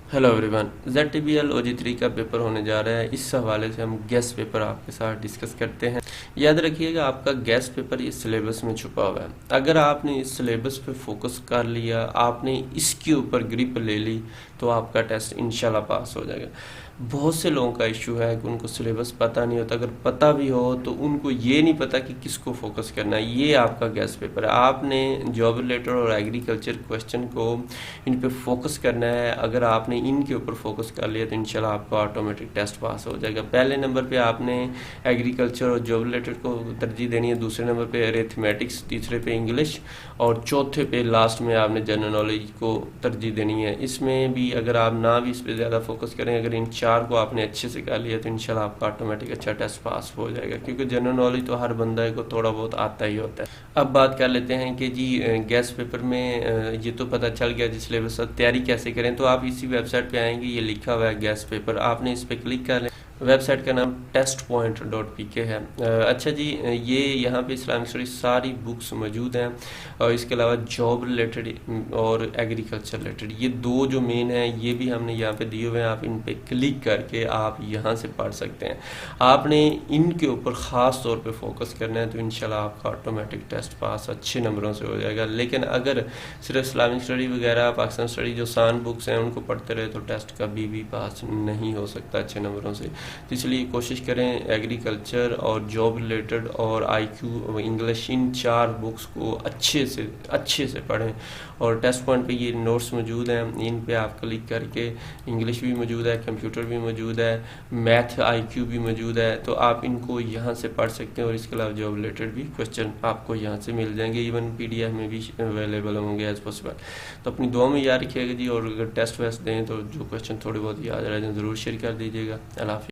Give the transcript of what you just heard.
Hello everyone, ZTBL OG3 का paper होने जा रहा है। इस हवाले से हम गेस्ट पेपर आपके साथ डिस्कस करते हैं। याद रखिएगा, आपका गेस्ट पेपर इस सिलेबस में छुपा हुआ है। अगर आपने इस सिलेबस पे फोकस कर लिया, आपने इसके ऊपर ग्रिप ले ली, तो आपका टेस्ट इंशाल्लाह पास हो जाएगा। बहुत से लोगों का इशू है कि उनको सिलेबस पता नहीं होता। अगर पता भी हो तो उनको ये नहीं पता कि किसको फोकस करना है। ये आपका गेस्ट पेपर है। आपने जॉब रिलेटेड और एग्रीकल्चर क्वेश्चन को इन पे फोकस करना है। अगर आपने इनके ऊपर फोकस कर लिया तो इंशाल्लाह आपका ऑटोमेटिक टेस्ट पास हो जाएगा। पहले नंबर पे आपने एग्रीकल्चर और जॉब रिलेटेड को तरजीह देनी है, दूसरे नंबर पे अरिथमेटिक्स, तीसरे पे इंग्लिश और चौथे पे लास्ट में आपने जनरल नॉलेज को तरजीह देनी है। इसमें भी अगर आप ना भी इस पर ज़्यादा फोकस करें, अगर इन चार को आपने अच्छे से कर लिया तो इंशाल्लाह आपका ऑटोमेटिक अच्छा टेस्ट पास हो जाएगा, क्योंकि जनरल नॉलेज तो हर बंदे को थोड़ा बहुत आता ही होता है। अब बात कर लेते हैं कि जी गेस्ट पेपर में ये तो पता चल गया जी सिलेबस, तैयारी कैसे करें। तो आप इसी वेबसाइट पे आएंगे, ये लिखा हुआ है गेस्ट पेपर, आपने इस पर क्लिक कर लें। वेबसाइट का नाम testpoint.pk है। अच्छा जी, ये यहाँ पे इस्लामिक स्टडीज सारी बुक्स मौजूद हैं और इसके अलावा जॉब रिलेटेड और एग्रीकल्चर रिलेटेड, ये दो जो मेन हैं ये भी हमने यहाँ पे दिए हुए हैं। आप इन पे क्लिक करके आप यहाँ से पढ़ सकते हैं। आपने इनके ऊपर ख़ास तौर पे फोकस करना है तो इंशाल्लाह आपका ऑटोमेटिक टेस्ट पास अच्छे नंबरों से हो जाएगा। लेकिन अगर सिर्फ इस्लामिक स्टडी वगैरह, पाकिस्तान स्टडी जो आसान बुक्स हैं उनको पढ़ते रहे तो टेस्ट कभी भी पास नहीं हो सकता अच्छे नंबरों से। तो इसलिए कोशिश करें एग्रीकल्चर और जॉब रिलेटेड और IQ इंग्लिश, इन चार बुक्स को अच्छे से पढ़ें। और टेस्ट पॉइंट पे ये नोट्स मौजूद हैं, इन पे आप क्लिक करके इंग्लिश भी मौजूद है, कंप्यूटर भी मौजूद है, मैथ IQ भी मौजूद है, तो आप इनको यहाँ से पढ़ सकते हैं। और इसके अलावा जॉब रिलेटेड भी क्वेश्चन आपको यहाँ से मिल जाएंगे, इवन PDF में भी अवेलेबल होंगे एज पॉसिबल। तो अपनी दुआ में याद रखिएगा जी, और अगर टेस्ट वेस्ट दें तो जो क्वेश्चन थोड़े बहुत याद रह जाए ज़रूर शेयर कर दीजिएगा। अल्लाह हाफ़िज़।